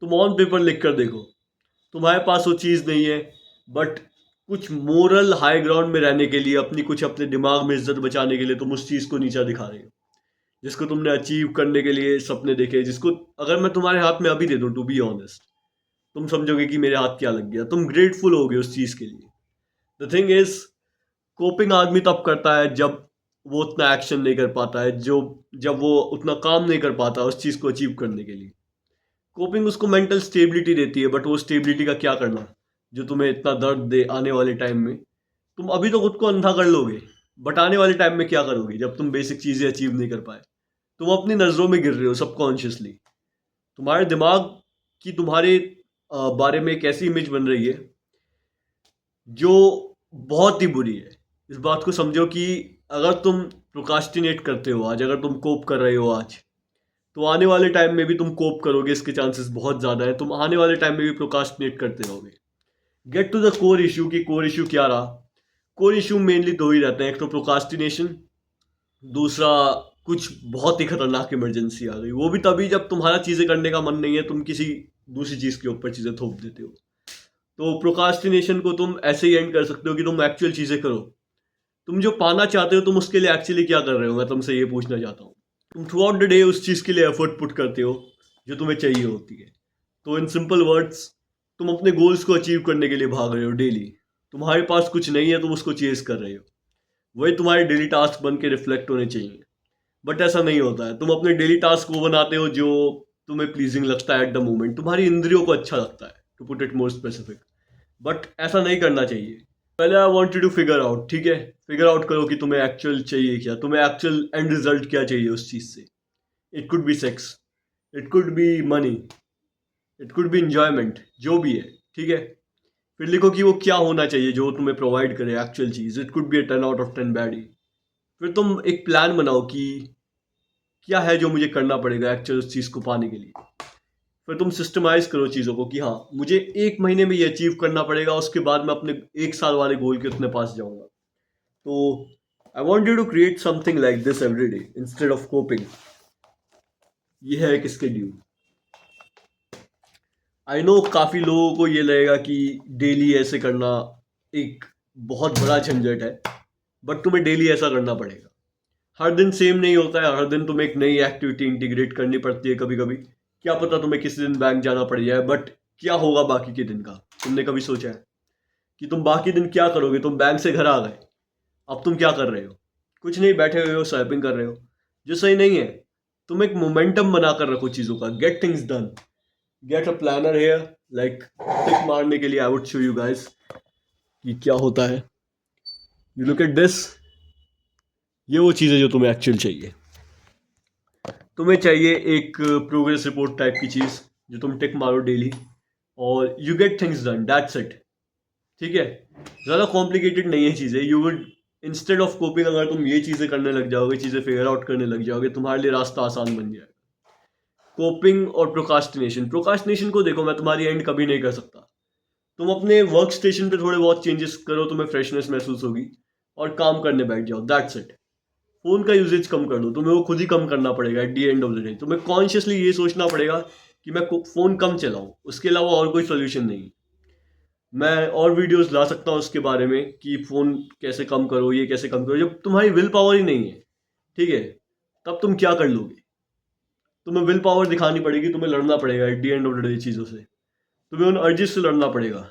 तुम on paper लिख कर देखो, तुम्हारे पास वो चीज़ नहीं है, बट कुछ मोरल हाई ग्राउंड में रहने के लिए, अपनी कुछ अपने दिमाग में इज्जत बचाने के लिए तुम उस चीज़ को नीचा दिखा रहे हो, जिसको तुमने अचीव करने के लिए सपने देखे, जिसको अगर मैं तुम्हारे हाथ में अभी दे दूं, टू बी ऑनेस्ट, तुम समझोगे कि मेरे हाथ क्या लग गया, तुम ग्रेटफुल होगे उस चीज़ के लिए। द थिंग इज, कोपिंग आदमी तब करता है जब वो उतना एक्शन नहीं कर पाता है, जो जब वो उतना काम नहीं कर पाता उस चीज़ को अचीव करने के लिए। कोपिंग उसको मेंटल स्टेबिलिटी देती है, बट वो स्टेबिलिटी का क्या करना जो तुम्हें इतना दर्द दे आने वाले टाइम में। तुम अभी तो खुद को अंधा कर लोगे, बट आने वाले टाइम में क्या करोगे जब तुम बेसिक चीज़ें अचीव नहीं कर पाए। तुम अपनी नज़रों में गिर रहे हो सबकॉन्शियसली। तुम्हारे दिमाग की तुम्हारे बारे में एक ऐसी इमेज बन रही है जो बहुत ही बुरी है। इस बात को समझो कि अगर तुम प्रोकास्टिनेट करते हो आज, अगर तुम कोप कर रहे हो आज, तो आने वाले टाइम में भी तुम कोप करोगे, इसके चांसेस बहुत ज़्यादा है। तुम आने वाले टाइम में भी प्रोकास्टिनेट करते रहोगे। Get to the core issue कि कोर इशू क्या रहा। कोर इशू मेनली दो ही रहते हैं, एक तो प्रोकास्टिनेशन, दूसरा कुछ बहुत ही खतरनाक इमरजेंसी आ गई। वो भी तभी जब तुम्हारा चीज़ें करने का मन नहीं है, तुम किसी दूसरी चीज़ के ऊपर चीज़ें थोप देते हो। तो प्रोकास्टिनेशन को तुम ऐसे ही एंड कर सकते हो कि तुम एक्चुअल चीज़ें करो। तुम जो पाना चाहते हो तुम उसके लिए एक्चुअली क्या कर रहे हो, मैं तुमसे ये पूछना चाहता हूँ। तुम थ्रू आउट द डे उस चीज़ के लिए एफर्ट पुट करते हो जो तुम्हें चाहिए होती है। तो इन सिंपल वर्ड्स, तुम अपने गोल्स को अचीव करने के लिए भाग रहे हो डेली। तुम्हारे पास कुछ नहीं है, तुम उसको चेस कर रहे हो। वही तुम्हारे डेली टास्क बन के रिफ्लेक्ट होने चाहिए। बट ऐसा नहीं होता है। तुम अपने डेली टास्क वो बनाते हो जो तुम्हें प्लीजिंग लगता है एट द मोमेंट, तुम्हारी इंद्रियों को अच्छा लगता है, to put it more specific. But ऐसा नहीं करना चाहिए। पहले I want you to figure out, ठीक है, फिगर आउट करो कि तुम्हें एक्चुअल चाहिए क्या, तुम्हें एक्चुअल एंड रिजल्ट क्या चाहिए उस चीज़ से। It could be sex, it could be money, it could be enjoyment, जो भी है, ठीक है। फिर लिखो कि वो क्या होना चाहिए जो तुम्हें प्रोवाइड करे actual cheese. It could be a 10 out of 10 baddie. फिर तुम एक प्लान बनाओ कि क्या है जो मुझे करना पड़ेगा एक्चुअल उस चीज़ को पाने के लिए। फिर तुम सिस्टमाइज करो चीज़ों को कि हाँ, मुझे 1 महीने में ये अचीव करना पड़ेगा, उसके बाद मैं अपने 1 साल वाले गोल के उतने पास जाऊंगा। तो I want you to create something like this every day instead of coping. ये है एक स्केड्यूल। आई नो काफ़ी लोगों को ये लगेगा कि डेली ऐसे करना एक बहुत बड़ा झंझट है, बट तुम्हें डेली ऐसा करना पड़ेगा। हर दिन सेम नहीं होता है, हर दिन तुम्हें एक नई एक्टिविटी इंटीग्रेट करनी पड़ती है। कभी कभी क्या पता तुम्हें किसी दिन बैंक जाना पड़ जाए, बट क्या होगा बाकी के दिन का, तुमने कभी सोचा है कि तुम बाकी दिन क्या करोगे। तुम बैंक से घर आ गए, अब तुम क्या कर रहे हो? कुछ नहीं, बैठे हुए हो, स्वैपिंग कर रहे हो, जो सही नहीं है। तुम एक मोमेंटम बनाकर रखो चीज़ों का, get things done, get a planner here. Like tick मारने के लिए I would show you guys कि क्या होता है। यू लुक एट दिस, ये वो चीज़ है जो तुम्हें एक्चुअल चाहिए। तुम्हें चाहिए एक प्रोग्रेस रिपोर्ट टाइप की चीज़ जो तुम टिक मारो डेली, और you get things done, that's it, ठीक है। ज़्यादा कॉम्प्लिकेटेड नहीं है चीज़ें। You would, instead of coping, अगर तुम ये चीज़ें करने लग जाओगे, चीज़ें फिगर आउट करने लग जाओगे, तुम्हारे लिए रास्ता आसान बन जाएगा। कोपिंग और प्रोकास्टिनेशन, प्रोकास्टिनेशन को देखो, मैं तुम्हारी एंड कभी नहीं कर सकता। तुम अपने वर्क स्टेशन पे थोड़े बहुत चेंजेस करो, तुम्हें फ्रेशनेस महसूस होगी, और काम करने बैठ जाओ, दैट्स इट। फोन का यूजेज कम कर दो, तुम्हें वो खुद ही कम करना पड़ेगा। At the end of the day तुम्हें कॉन्शियसली ये सोचना पड़ेगा कि मैं फोन कम चलाऊं, उसके अलावा और कोई सोल्यूशन नहीं। मैं और वीडियोस ला सकता हूँ उसके बारे में कि फोन कैसे कम करो, ये कैसे कम करो। जब तुम्हारी विल पावर ही नहीं है, ठीक है, तब तुम क्या कर लोगे? तुम्हें विल पावर दिखानी पड़ेगी, तुम्हें लड़ना पड़ेगा at the end of the day चीज़ों से, तुम्हें उन अर्जिस से लड़ना पड़ेगा।